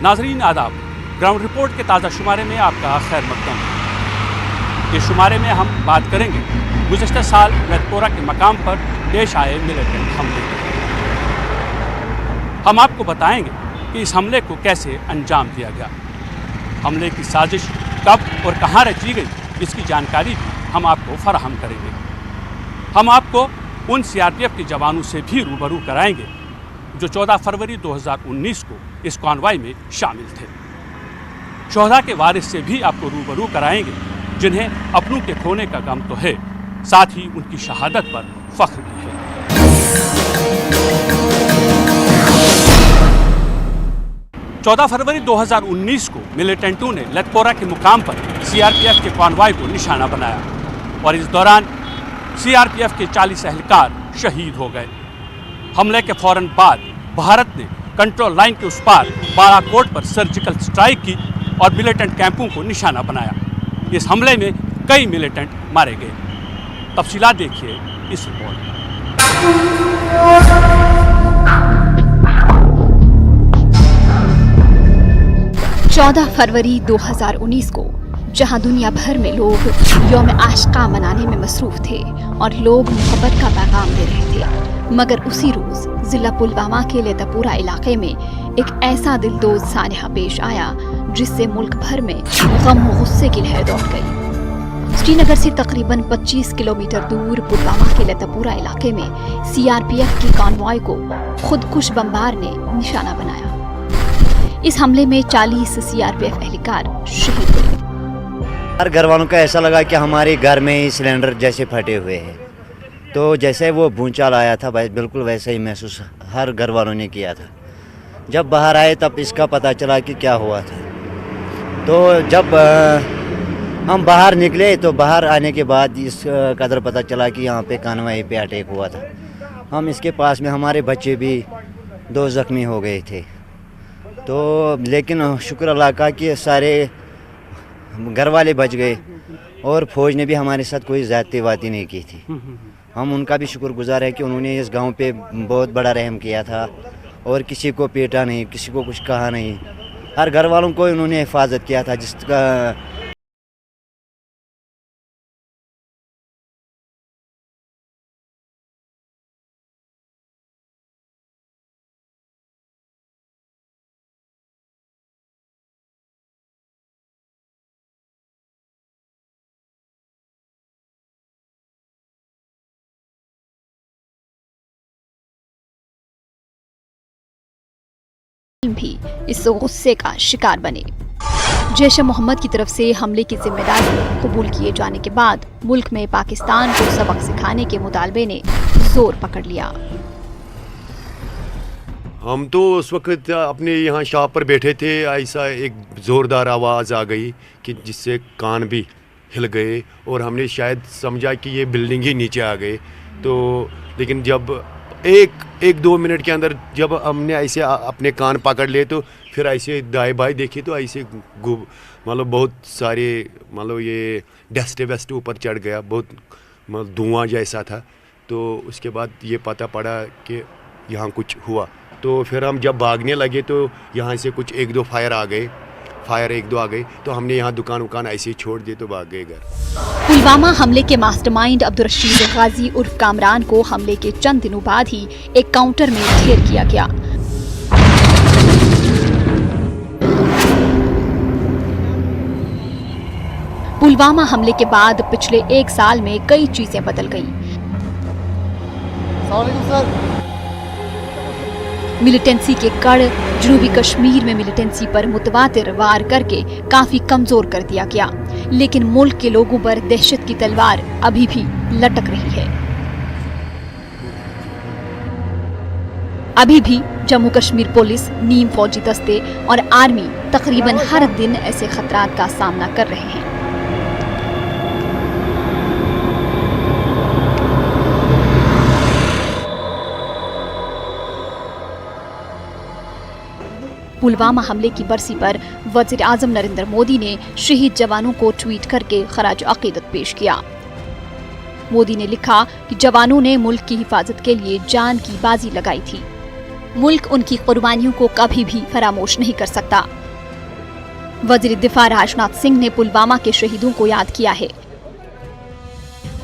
नाजरीन आदाब, ground report के ताज़ा शुमारे में आपका खैर मकदम। इस शुमारे में हम बात करेंगे गुज़श्ता साल लेथपोरा के मकाम पर पेश आए मिलिटेंट हमले की। हम आपको बताएंगे कि इस हमले को कैसे अंजाम दिया गया, हमले की साजिश कब और कहाँ रची गई, इसकी जानकारी भी हम आपको फराहम करेंगे। हम आपको उन सीआरपीएफ के जवानों से भी रूबरू कराएंगे जो 14 फरवरी 2019 को इस कॉन्वॉय में शामिल थे। शोहदा के वारिस से भी आपको रूबरू कराएंगे जिन्हें अपनों के खोने का गम तो है, साथ ही उनकी शहादत पर फख्र भी है। 14 फरवरी 2019 को मिलिटेंटों ने लेथपोरा के मुकाम पर सीआरपीएफ के कॉन्वॉय को निशाना बनाया और इस दौरान सीआरपीएफ के 40 एहलकार शहीद हो गए। हमले के फौरन बाद भारत ने कंट्रोल लाइन के उस पार बालाकोट पर सर्जिकल स्ट्राइक की और मिलिटेंट कैंपों को निशाना बनाया। इस हमले में कई मिलिटेंट मारे गए। तफसीलात देखिए इस रिपोर्ट में। 14 फरवरी 2019 को जहां दुनिया भर में लोग यौम आशिका मनाने में मसरूफ थे और लोग मोहब्बत का पैगाम दे रहे थे, मगर उसी रोज़ ज़िला पुलवामा के लेथपोरा इलाके में एक ऐसा दिलदोज़ सानहा पेश आया जिससे मुल्क भर में गम व गुस्से की लहर दौड़ गई। श्रीनगर से तकरीबन 25 किलोमीटर दूर पुलवामा के लेथपोरा इलाके में सीआरपीएफ की कॉन्वॉय को खुदकुश बमबार ने निशाना बनाया। इस हमले में 40 सीआरपीएफ एहलकार शहीद हुए। हर घर वालों को ऐसा लगा कि हमारे घर में ही सिलेंडर जैसे फटे हुए हैं, तो जैसे वो भूचाल आया था बिल्कुल वैसे ही महसूस हर घर वालों ने किया था। जब बाहर आए तब इसका पता चला कि क्या हुआ था। तो जब हम बाहर निकले तो बाहर आने के बाद इस कदर पता चला कि यहाँ पे कॉन्वॉय पे अटैक हुआ था। हम इसके पास में हमारे बच्चे भी 2 ज़ख्मी हो गए थे। तो लेकिन शुक्र अल्लाह का कि सारे घर वाले बच गए और फौज ने भी हमारे साथ कोई ज़्यादती नहीं की थी। हम उनका भी शुक्रगुजार है कि उन्होंने इस गांव पे बहुत बड़ा रहम किया था और किसी को पीटा नहीं, किसी को कुछ कहा नहीं। हर घर वालों को उन्होंने हिफाजत किया था जिसका भी इस गुस्से का शिकार बने। जैश मोहम्मद की तरफ से हमले की जिम्मेदारी कबूल किए जाने के बाद मुल्क में पाकिस्तान को सबक सिखाने के मुतालबे ने जोर पकड़ लिया। हम तो उस वक्त अपने यहाँ शॉप पर बैठे थे, ऐसा एक ज़ोरदार आवाज़ आ गई कि जिससे कान भी हिल गए और हमने शायद समझा कि ये बिल्डिंग ही नीचे आ गए। तो लेकिन जब एक 2 मिनट के अंदर जब हमने ऐसे अपने कान पकड़ लिए तो फिर ऐसे दाएं बाएं देखे तो ऐसे मतलब बहुत सारे मतलब ये डस्ट वेस्ट ऊपर चढ़ गया, बहुत मतलब धुआं जैसा था। तो उसके बाद ये पता पड़ा कि यहाँ कुछ हुआ। तो फिर हम जब भागने लगे तो यहाँ से कुछ 1-2 फायर 1-2 आ गए। तो हमने यहाँ दुकान ऐसे ही छोड़ दी तो भाग गए घर। पुलवामा हमले के मास्टरमाइंड अब्दुल रशीद गाजी उर्फ कामरान को हमले के चंद दिनों बाद ही एक काउंटर में ढेर किया गया। पुलवामा हमले के बाद पिछले 1 साल में कई चीजें बदल गईं। मिलिटेंसी के कड़ जनूबी कश्मीर में मिलिटेंसी पर मुतवातिर वार करके काफी कमजोर कर दिया गया, लेकिन मुल्क के लोगों पर दहशत की तलवार अभी भी लटक रही है। अभी भी जम्मू कश्मीर पुलिस, नीम फौजी दस्ते और आर्मी तकरीबन हर दिन ऐसे खतरात का सामना कर रहे हैं। पुलवामा हमले की बरसी पर वज़ीर आज़म नरेंद्र मोदी ने शहीद जवानों को ट्वीट करके खराज अकीदत पेश किया। मोदी ने लिखा कि जवानों ने मुल्क की हिफाजत के लिए जान की बाजी लगाई थी। मुल्क उनकी कुर्बानियों को कभी भी फरामोश नहीं कर सकता। वज़ीर दिफा राजनाथ सिंह ने पुलवामा के शहीदों को याद किया है।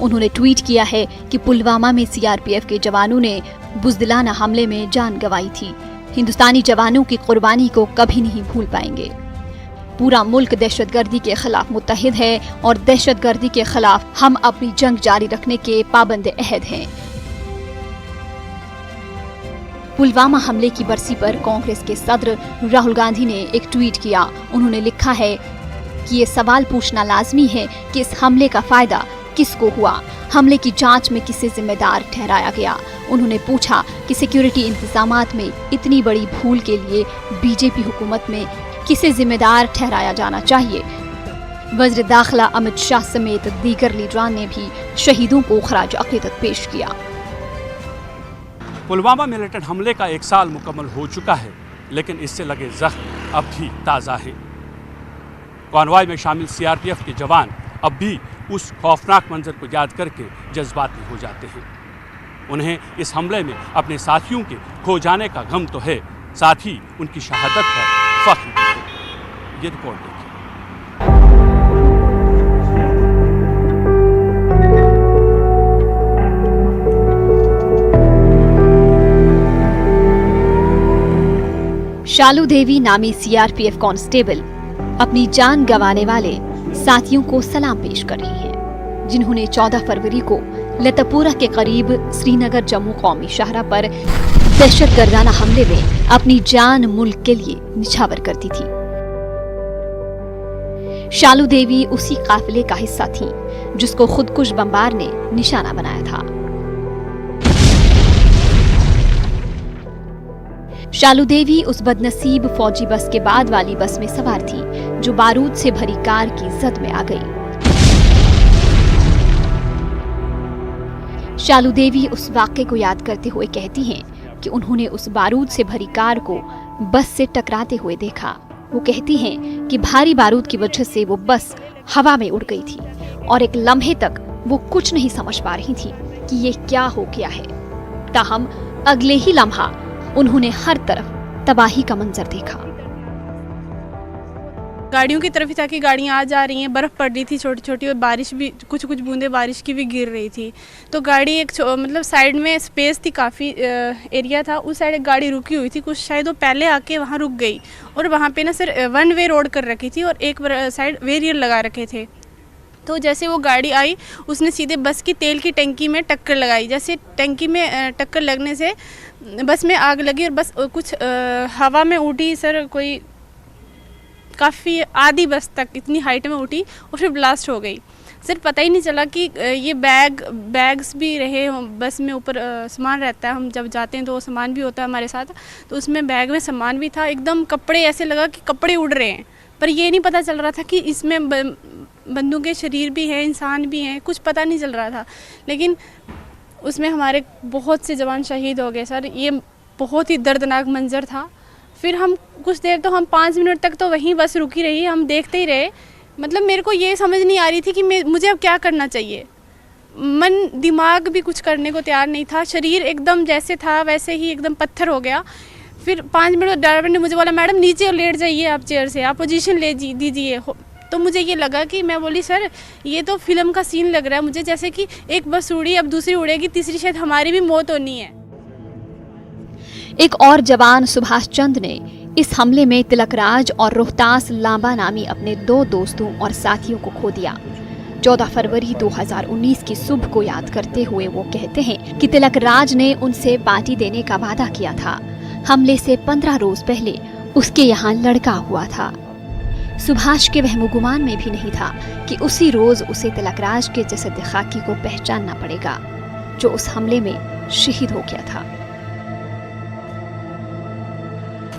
उन्होंने ट्वीट किया है कि पुलवामा में सीआरपीएफ के जवानों ने बुज़दिलाना हमले में जान गंवाई थी। हिंदुस्तानी जवानों की कुर्बानी को कभी नहीं भूल पाएंगे। पूरा मुल्क दहशतगर्दी के खिलाफ मुत्तहिद है और दहशतगर्दी के खिलाफ हम अपनी जंग जारी रखने के पाबंद अहद हैं। पुलवामा हमले की बरसी पर कांग्रेस के सदर राहुल गांधी ने एक ट्वीट किया। उन्होंने लिखा है कि ये सवाल पूछना लाजमी है कि इस हमले का फायदा किसको हुआ, हमले की जांच में किसे जिम्मेदार ठहराया गया। उन्होंने पूछा कि सिक्योरिटी इंतजामात में इतनी बड़ी भूल के लिए बीजेपी हुकूमत में किसे जिम्मेदार ठहराया जाना चाहिए। वज़ीर दाखिला अमित शाह समेत दीगर लीडरान ने भी शहीदों को खराज अक़ीदत पेश किया। पुलवामा मिलिटेंट हमले का 1 साल मुकम्मल हो चुका है, लेकिन इससे लगे जख्म अब भी ताज़ा हैं। कॉन्वॉय में शामिल सीआरपीएफ के जवान अब भी उस खौफनाक मंजर को याद करके जज्बाती हो जाते हैं। उन्हें इस हमले में अपने साथियों के खो जाने का गम तो है, साथ ही उनकी शहादत पर फख्र भी है। ये रिपोर्ट देखिए। शालू देवी नामी सीआरपीएफ कांस्टेबल अपनी जान गंवाने वाले साथियों को सलाम पेश कर रही हैं, जिन्होंने 14 फरवरी को लतापुरा के करीब श्रीनगर जम्मू कौमी शाहरा पर दहशतगर्दाना हमले में अपनी जान मुल्क के लिए निछावर कर दी थी। शालू देवी उसी काफिले का हिस्सा थी जिसको खुदकुश बमबार ने निशाना बनाया था। शालू देवी उस बदनसीब फौजी बस के बाद वाली बस में सवार थी जो बारूद से भरी कार की जद में आ गई। शालू देवी उस वाक़े को याद करते हुए कहती हैं कि उन्होंने उस बारूद से भरी कार को बस से टकराते हुए देखा। वो कहती हैं कि भारी बारूद की वजह से वो बस हवा में उड़ गई थी और एक लम्हे तक वो कुछ नहीं समझ पा रही थी कि ये क्या हो गया है। ताहम अगले ही लम्हा उन्होंने हर तरफ तबाही का मंजर देखा। गाड़ियों की तरफ ही था कि गाड़ियाँ आ जा रही हैं, बर्फ़ पड़ रही थी छोटी छोटी और बारिश भी कुछ बूंदें बारिश की भी गिर रही थी। तो गाड़ी एक मतलब साइड में स्पेस थी, काफ़ी एरिया था, उस साइड एक गाड़ी रुकी हुई थी। कुछ शायद वो पहले आके वहाँ रुक गई और वहाँ पे ना सिर्फ 1 वे रोड कर रखी थी और एक साइड बैरियर लगा रखे थे। तो जैसे वो गाड़ी आई उसने सीधे बस की तेल की टंकी में टक्कर लगाई। जैसे टंकी में टक्कर लगने से बस में आग लगी और बस कुछ हवा में उठी सर, कोई काफ़ी आधी बस तक इतनी हाइट में उठी और फिर ब्लास्ट हो गई। सर पता ही नहीं चला कि ये बैग्स भी रहे बस में, ऊपर सामान रहता है, हम जब जाते हैं तो वो सामान भी होता है हमारे साथ, तो उसमें बैग में सामान भी था। एकदम कपड़े ऐसे लगा कि कपड़े उड़ रहे हैं, पर ये नहीं पता चल रहा था कि इसमें बंदूक के शरीर भी हैं, इंसान भी हैं, कुछ पता नहीं चल रहा था। लेकिन उसमें हमारे बहुत से जवान शहीद हो गए सर। ये बहुत ही दर्दनाक मंजर था। फिर हम कुछ देर तो हम 5 मिनट तक तो वहीं बस रुकी रही, हम देखते ही रहे। मतलब मेरे को ये समझ नहीं आ रही थी कि मुझे अब क्या करना चाहिए। मन दिमाग भी कुछ करने को तैयार नहीं था, शरीर एकदम जैसे था वैसे ही एकदम पत्थर हो गया। फिर 5 मिनट ड्राइवर ने मुझे बोला, मैडम नीचे लेट जाइए आप चेयर से, आप पोजीशन ले दीजिए। तो मुझे ये लगा कि मैं बोली सर ये तो फिल्म का सीन लग रहा है मुझे, जैसे कि एक बस उड़ी अब दूसरी उड़ेगी, तीसरी शायद हमारी भी मौत होनी है। एक और जवान सुभाष चंद ने इस हमले में तिलकराज और रोहतास लांबा नामी अपने 2 दोस्तों और साथियों को खो दिया। 14 फरवरी 2019 की सुबह को याद करते हुए वो कहते हैं कि तिलकराज ने उनसे पार्टी देने का वादा किया था। हमले से 15 रोज पहले उसके यहाँ लड़का हुआ था। सुभाष के वहमो-गुमान में भी नहीं था कि उसी रोज उसे तिलकराज के जसद खाकी को पहचानना पड़ेगा जो उस हमले में शहीद हो गया था।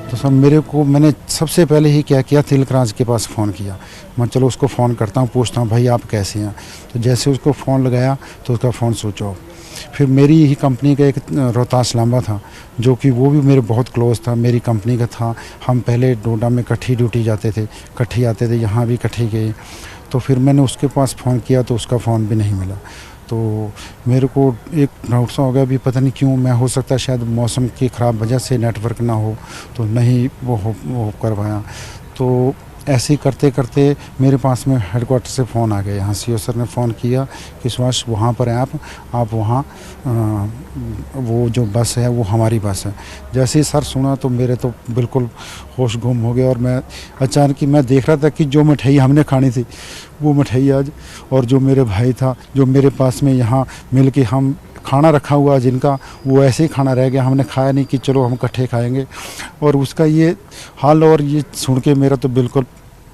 तो सब मैंने सबसे पहले ही क्या किया, तिलकराज के पास फ़ोन किया। मैं चलो उसको फ़ोन करता हूँ, पूछता हूँ भाई आप कैसे हैं। तो जैसे उसको फ़ोन लगाया तो उसका फ़ोन स्विच ऑफ। फिर मेरी ही कंपनी का एक रोहतास लांबा था जो कि वो भी मेरे बहुत क्लोज था, मेरी कंपनी का था। हम पहले डोडा में इकट्ठी ड्यूटी जाते थे, इकट्ठी आते थे, यहाँ भी इकट्ठी गए। तो फिर मैंने उसके पास फ़ोन किया तो उसका फ़ोन भी नहीं मिला। तो मेरे को एक डाउट सा हो गया, अभी पता नहीं क्यों, मैं हो सकता है शायद मौसम की ख़राब वजह से नेटवर्क ना हो तो नहीं वो करवाया। तो ऐसे ही करते करते मेरे पास में हेडक्वार्टर से फ़ोन आ गया, यहाँ सीओ सर ने फ़ोन किया कि सुभाष वहाँ पर हैं आप वहाँ वो जो बस है वो हमारी बस है। जैसे ही सर सुना तो मेरे तो बिल्कुल होश गुम हो गया, और मैं अचानक ही मैं देख रहा था कि जो मिठाई हमने खानी थी वो मिठाई आज, और जो मेरे भाई था जो मेरे पास में यहाँ मिल के हम खाना रखा हुआ जिनका, वो ऐसे ही खाना रह गया, हमने खाया नहीं कि चलो हम इकट्ठे खाएंगे, और उसका ये हाल और ये सुन के मेरा तो बिल्कुल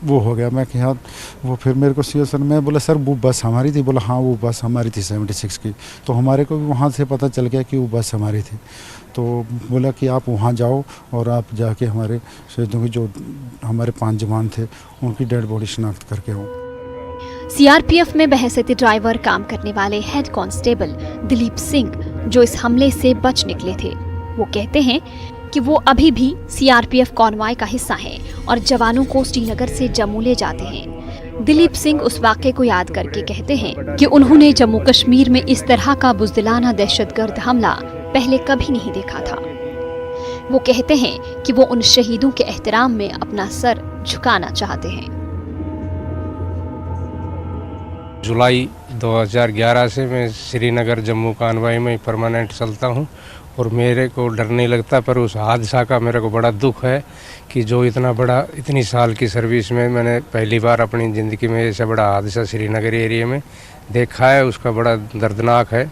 वो हो गया। मैं कि हाँ, वो फिर मेरे को सीओ सर, मैं बोला सर वो बस हमारी थी? बोला हाँ वो बस हमारी थी 76 की। तो हमारे को भी वहाँ से पता चल गया कि वो बस हमारी थी। तो बोला कि आप वहाँ जाओ और आप जाके हमारे शहीदों की जो हमारे 5 जवान थे उनकी डेड बॉडी शिनाख्त करके आओ। सीआरपीएफ में बहैसियत ड्राइवर काम करने वाले हेड कांस्टेबल दिलीप सिंह जो इस हमले से बच निकले थे, वो कहते हैं कि वो अभी भी सीआरपीएफ कॉन्वॉय का हिस्सा हैं और जवानों को श्रीनगर से जम्मू ले जाते हैं। दिलीप सिंह उस वाक़े को याद करके कहते हैं कि उन्होंने जम्मू कश्मीर में इस तरह का बुज़दिलाना दहशतगर्द हमला पहले कभी नहीं देखा था। वो कहते हैं कि वो उन शहीदों के एहतराम में अपना सर झुकाना चाहते हैं। जुलाई 2011 से मैं श्रीनगर जम्मू कानवाई में परमानेंट चलता हूँ, और मेरे को डर नहीं लगता, पर उस हादसा का मेरे को बड़ा दुख है कि जो इतनी साल की सर्विस में मैंने पहली बार अपनी ज़िंदगी में ऐसा बड़ा हादसा श्रीनगर एरिया में देखा है, उसका बड़ा दर्दनाक है।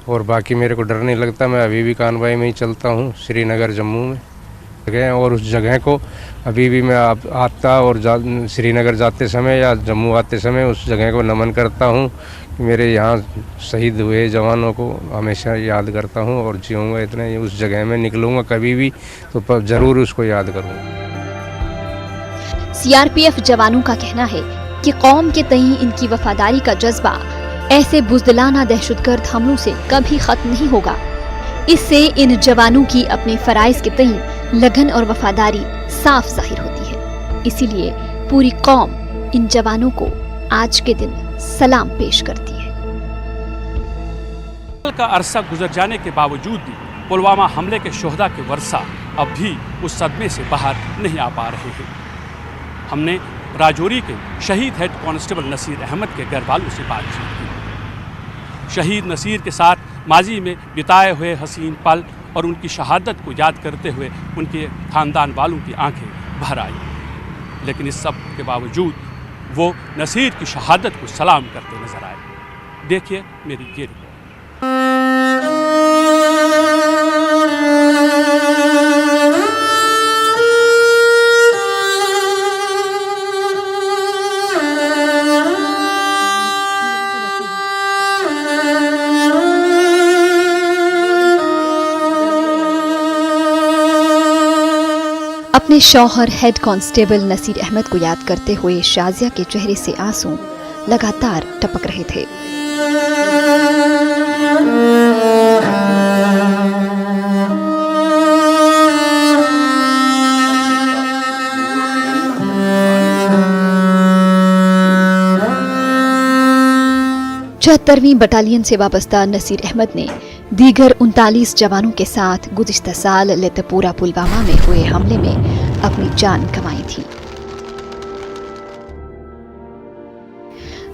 और बाकी मेरे को डर नहीं लगता, मैं अभी भी कानवाई में ही चलता हूँ श्रीनगर जम्मू में जगह, और उस जगह को अभी भी मैं आता और श्रीनगर जाते समय या जम्मू आते समय उस जगह को नमन करता हूँ कि मेरे यहाँ शहीद हुए जवानों को हमेशा याद करता हूँ, और जीऊँगा इतने उस जगह में निकलूँगा कभी भी तो ज़रूर उसको याद करूँगा। सीआरपीएफ जवानों का कहना है कि कौम के तई इनकी वफादारी का जज्बा ऐसे बुज़दिलाना दहशतगर्द हमलों से कभी खत्म नहीं होगा। इससे इन जवानों की अपने फराइज के तई लगन और वफादारी साफ जाहिर होती है। इसीलिए पूरी कौम इन जवानों को आज के दिन सलाम पेश करती है। का अरसा गुजर जाने के बावजूद भी पुलवामा हमले के शोहदा के वर्षा अब भी उस सदमे से बाहर नहीं आ पा रहे हैं। हमने राजौरी के शहीद हेड कांस्टेबल नसीर अहमद के घर वालों से बातचीत की। शहीद नसीर के साथ माजी में बिताए हुए हसीन पल और उनकी शहादत को याद करते हुए उनके खानदान वालों की आंखें भर आई, लेकिन इस सब के बावजूद वो नसीर की शहादत को सलाम करते नजर आए। देखिए मेरी ये रिपोर्ट। अपने शौहर हेड कांस्टेबल नसीर अहमद को याद करते हुए शाजिया के चेहरे से आंसू लगातार टपक रहे थे। चौहत्तरवीं बटालियन से वाबस्ता नसीर अहमद ने दीगर 39 जवानों के साथ गुज़िश्ता साल लतपूरा पुलवामा में हुए हमले में अपनी जान गंवाई थी।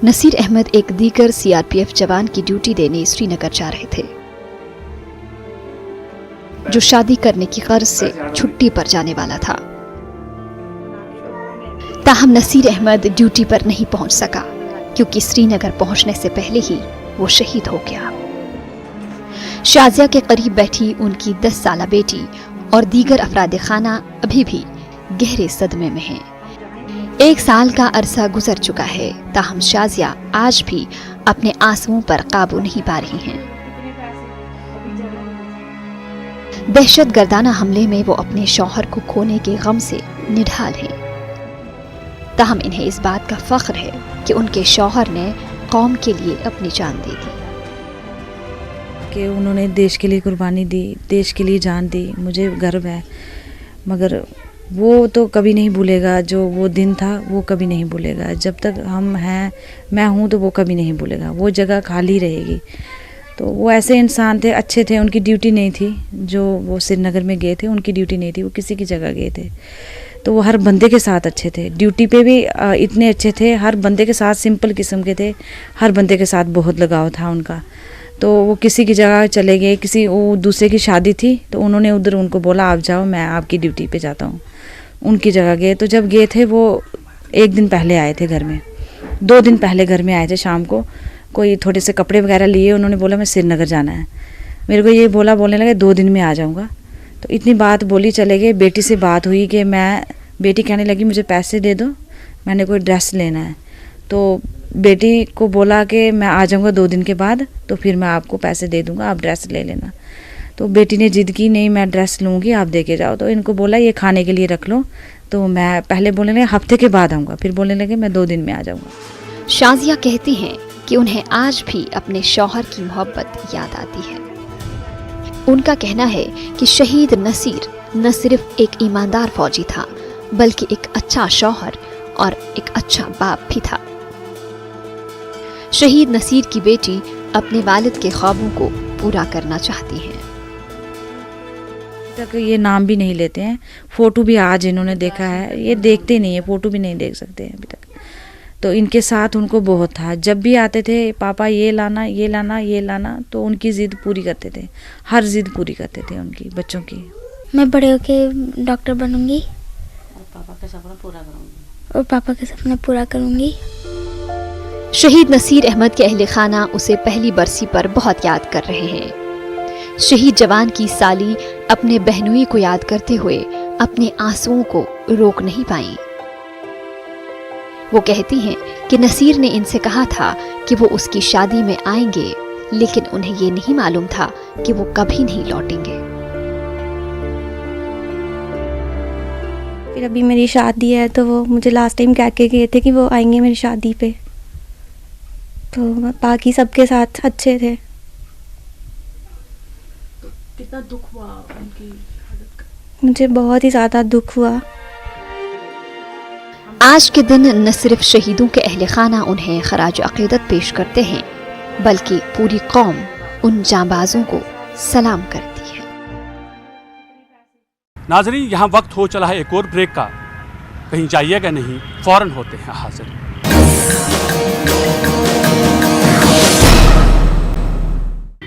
नसीर अहमद एक दीगर सीआरपीएफ जवान की ड्यूटी देने श्रीनगर जा रहे थे, जो शादी करने की गर्ज से छुट्टी पर जाने वाला था। ताहम नसीर अहमद ड्यूटी पर नहीं पहुंच सका क्योंकि श्रीनगर पहुंचने से पहले ही वो शहीद हो गया। शाजिया के करीब बैठी उनकी 10 साला बेटी और दीगर अफराद खाना अभी भी गहरे सदमे में हैं। 1 साल का अरसा गुजर चुका है, ताहम शाजिया आज भी अपने आंसुओं पर काबू नहीं पा रही हैं। दहशतगर्दाना हमले में वो अपने शौहर को खोने के गम से निढाल हैं। ताहम इन्हें इस बात का फख्र है कि उनके शौहर ने कौम के लिए अपनी जान दे दी, कि उन्होंने देश के लिए कुर्बानी दी, देश के लिए जान दी। मुझे गर्व है, मगर वो तो कभी नहीं भूलेगा, जो वो दिन था वो कभी नहीं भूलेगा। जब तक हम हैं, मैं हूँ, तो वो कभी नहीं भूलेगा। वो जगह खाली रहेगी। तो वो ऐसे इंसान थे, अच्छे थे, उनकी ड्यूटी नहीं थी। जो वो श्रीनगर में गए थे उनकी ड्यूटी नहीं थी, वो किसी की जगह गए थे। तो वो हर बंदे के साथ अच्छे थे, ड्यूटी पे भी इतने अच्छे थे, हर बंदे के साथ सिंपल किस्म के थे, हर बंदे के साथ बहुत लगाव था उनका। तो वो किसी की जगह चले गए, किसी वो दूसरे की शादी थी तो उन्होंने उधर उनको बोला आप जाओ, मैं आपकी ड्यूटी पे जाता हूँ। उनकी जगह गए। तो जब गए थे वो 1 दिन पहले आए थे घर में, 2 दिन पहले घर में आए थे। शाम को कोई थोड़े से कपड़े वगैरह लिए, उन्होंने बोला मैं श्रीनगर जाना है। मेरे को ये बोलने लगे 2 दिन में आ जाऊँगा। तो इतनी बात बोली चले गए। बेटी से बात हुई कि बेटी कहने लगी मुझे पैसे दे दो, मैंने कोई ड्रेस लेना है। तो बेटी को बोला कि मैं आ जाऊँगा 2 दिन के बाद, तो फिर मैं आपको पैसे दे दूँगा, आप ड्रेस ले लेना। तो बेटी ने जिद की नहीं मैं ड्रेस लूँगी, आप दे के जाओ। तो इनको बोला ये खाने के लिए रख लो। तो मैं पहले बोलने लगे हफ्ते के बाद आऊँगा, फिर बोलने लगे मैं 2 दिन में आ जाऊँगा। शाजिया कहती हैं कि उन्हें आज भी अपने शौहर की मोहब्बत याद आती है। उनका कहना है कि शहीद नसीर न सिर्फ एक ईमानदार फौजी था, बल्कि एक अच्छा शौहर और एक अच्छा बाप भी था। शहीद नसीर की बेटी अपने वालिद के ख्वाबों को पूरा करना चाहती हैं। तक ये नाम भी नहीं लेते हैं। फ़ोटो भी आज इन्होंने देखा है, ये देखते नहीं है, फ़ोटो भी नहीं देख सकते हैं अभी तक। तो इनके साथ उनको बहुत था। जब भी आते थे पापा ये लाना ये लाना ये लाना, तो उनकी ज़िद पूरी करते थे, हर ज़िद पूरी करते थे उनकी बच्चों की। मैं बड़े होके डॉक्टर बनूंगी और पापा का सपना पूरा करूंगी। शहीद नसीर अहमद के अहले खाना उसे पहली बरसी पर बहुत याद कर रहे हैं। शहीद जवान की साली अपने बहनोई को याद करते हुए अपने आंसुओं को रोक नहीं पाई। वो कहती हैं कि नसीर ने इनसे कहा था कि वो उसकी शादी में आएंगे, लेकिन उन्हें ये नहीं मालूम था कि वो कभी नहीं लौटेंगे। फिर अभी मेरी शादी है तो वो मुझे लास्ट टाइम कह के गए थे कि वो आएंगे मेरी शादी पे। तो बाकी सबके साथ अच्छे थे। कितना दुख हुआ उनकी हालत का? मुझे बहुत ही ज़्यादा दुख हुआ। आज के दिन न सिर्फ शहीदों के अहले खाना उन्हें खराज अकीदत पेश करते हैं, बल्कि पूरी कौम उन जांबाजों को सलाम करती है। नाजरीन, यहाँ वक्त हो चला है एक और ब्रेक का। कहीं जाइएगा नहीं, फौरन होते हैं हाजिर।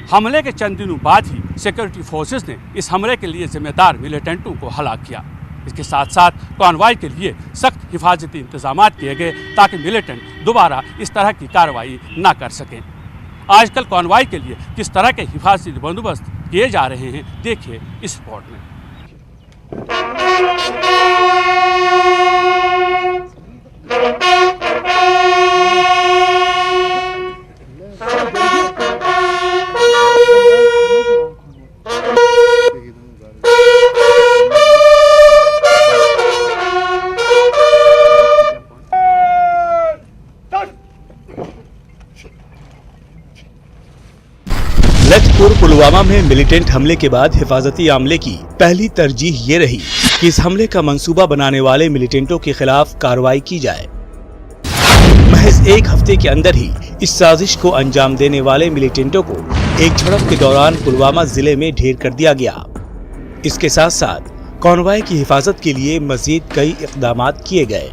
हमले के चंद दिनों बाद ही सिक्योरिटी फोर्सेस ने इस हमले के लिए जिम्मेदार मिलिटेंटों को हलाक किया। इसके साथ साथ कॉन्वॉय के लिए सख्त हिफाजती इंतजाम किए गए ताकि मिलिटेंट दोबारा इस तरह की कार्रवाई ना कर सकें। आजकल कॉन्वॉय के लिए किस तरह के हिफाजती बंदोबस्त किए जा रहे हैं, देखिए इस रिपोर्ट में। लखनपुर पुलवामा में मिलिटेंट हमले के बाद हिफाजती अमले की पहली तरजीह ये रही कि इस हमले का मंसूबा बनाने वाले मिलिटेंटों के खिलाफ कार्रवाई की जाए। महज 1 हफ्ते के अंदर ही इस साजिश को अंजाम देने वाले मिलिटेंटों को एक झड़प के दौरान पुलवामा जिले में ढेर कर दिया गया। इसके साथ साथ कॉन्वॉय की हिफाजत के लिए मजीद कई इक़दाम किए गए।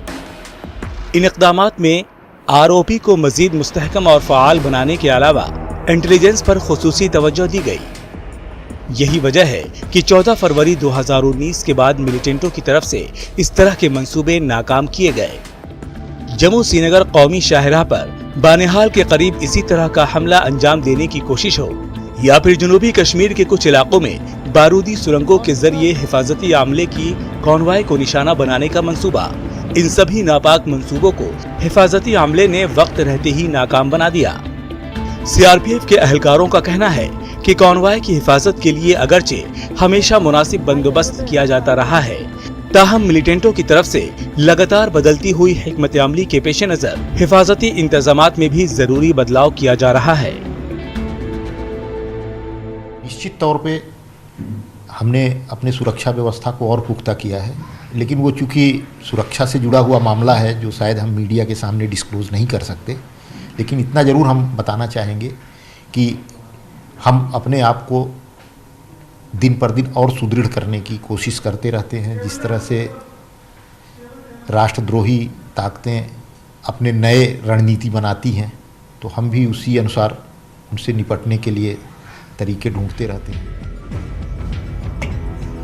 इन इक़दाम में आरओपी को मजीद मुस्तहकम और फ़आल बनाने के अलावा इंटेलिजेंस पर खुसूसी तवज्जो दी गई। यही वजह है कि 14 फरवरी 2019 के बाद मिलिटेंटों की तरफ से इस तरह के मंसूबे नाकाम किए गए। जम्मू श्रीनगर कौमी शाहराह पर बानिहाल के करीब इसी तरह का हमला अंजाम देने की कोशिश हो, या फिर जनूबी कश्मीर के कुछ इलाकों में बारूदी सुरंगों के जरिए हिफाजती अमले की कॉन्वॉय को निशाना बनाने का मंसूबा, इन सभी नापाक मंसूबों को हिफाजती अमले ने वक्त रहते ही नाकाम बना दिया। सीआरपीएफ के अहलकारों का कहना है कि कॉन्वॉय की हिफाजत के लिए अगरचे हमेशा मुनासिब बंदोबस्त किया जाता रहा है, ताहम मिलिटेंटों की तरफ से लगातार बदलती हुई हिकमत अमली के पेश नजर हिफाजती इंतजामात में भी जरूरी बदलाव किया जा रहा है। निश्चित तौर पे हमने अपने सुरक्षा व्यवस्था को और पुख्ता किया है, लेकिन वो चूँकि सुरक्षा से जुड़ा हुआ मामला है जो शायद हम मीडिया के सामने डिस्क्लोज़ नहीं कर सकते, लेकिन इतना ज़रूर हम बताना चाहेंगे कि हम अपने आप को दिन पर दिन और सुदृढ़ करने की कोशिश करते रहते हैं। जिस तरह से राष्ट्रद्रोही ताकतें अपने नए रणनीति बनाती हैं, तो हम भी उसी अनुसार उनसे निपटने के लिए तरीके ढूंढते रहते हैं।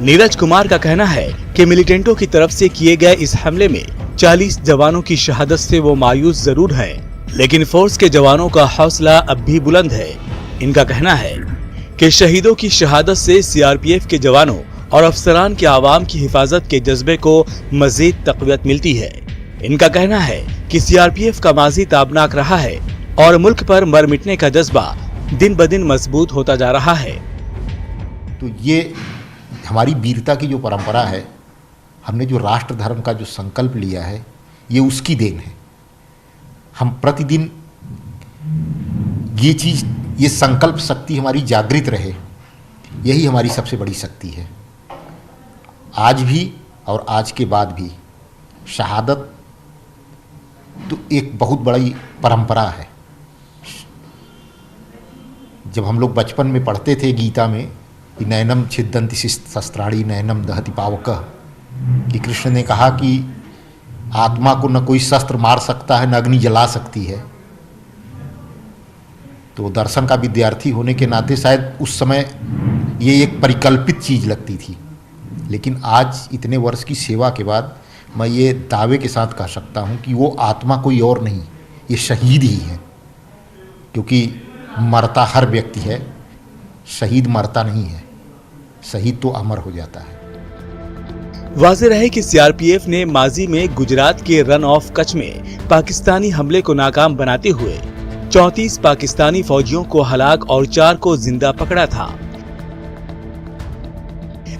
नीरज कुमार का कहना है कि मिलिटेंटों की तरफ से किए गए इस हमले में 40 जवानों की शहादत से वो मायूस जरूर हैं, लेकिन फोर्स के जवानों का हौसला अब भी बुलंद है। इनका कहना है कि शहीदों की शहादत से सीआरपीएफ के जवानों और अफसरान के आवाम की हिफाजत के जज्बे को मजीद तक़वियत मिलती है। इनका कहना है कि सीआरपीएफ का माजी ताबनाक रहा है और मुल्क पर मर मिटने का जज्बा दिन ब दिन मजबूत होता जा रहा है। तो ये हमारी वीरता की जो परंपरा है, हमने जो राष्ट्र धर्म का जो संकल्प लिया है, ये उसकी देन है। हम प्रतिदिन ये संकल्प शक्ति हमारी जागृत रहे, यही हमारी सबसे बड़ी शक्ति है। आज भी और आज के बाद भी शहादत तो एक बहुत बड़ी परंपरा है। जब हम लोग बचपन में पढ़ते थे गीता में कि नैनम छिद्दन्ति शस्त्राणि नैनम दहति पावकः, कि कृष्ण ने कहा कि आत्मा को न कोई शस्त्र मार सकता है, न अग्नि जला सकती है। तो दर्शन का विद्यार्थी होने के नाते शायद उस समय ये एक परिकल्पित चीज़ लगती थी, लेकिन आज इतने वर्ष की सेवा के बाद मैं ये दावे के साथ कह सकता हूँ कि वो आत्मा कोई और नहीं, ये शहीद ही है। क्योंकि मरता हर व्यक्ति है, शहीद मरता नहीं है, शहीद तो अमर हो जाता है। वाज़ेह है कि सीआरपीएफ ने माजी में गुजरात के रन ऑफ कच्छ में पाकिस्तानी हमले को नाकाम बनाते हुए 34 पाकिस्तानी फौजियों को हलाक और 4 को जिंदा पकड़ा था।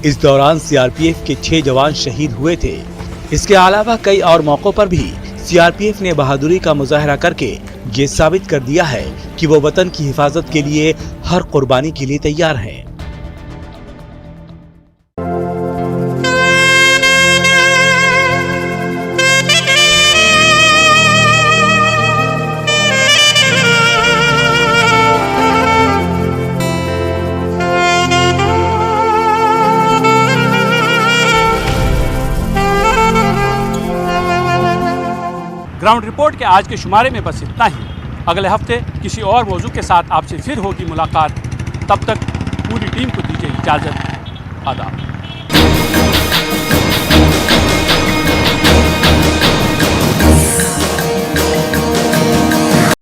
इस दौरान सीआरपीएफ के 6 जवान शहीद हुए थे। इसके अलावा कई और मौकों पर भी सीआरपीएफ ने बहादुरी का मुजाहरा करके ये साबित कर दिया है कि वो वतन की हिफाजत के लिए हर कुर्बानी के लिए तैयार हैं। ग्राउंड रिपोर्ट के आज के शुमारे में बस इतना ही। अगले हफ्ते किसी और मौजू के साथ आपसे फिर होगी मुलाकात। तब तक पूरी टीम को दीजिए इजाज़त। आदाब।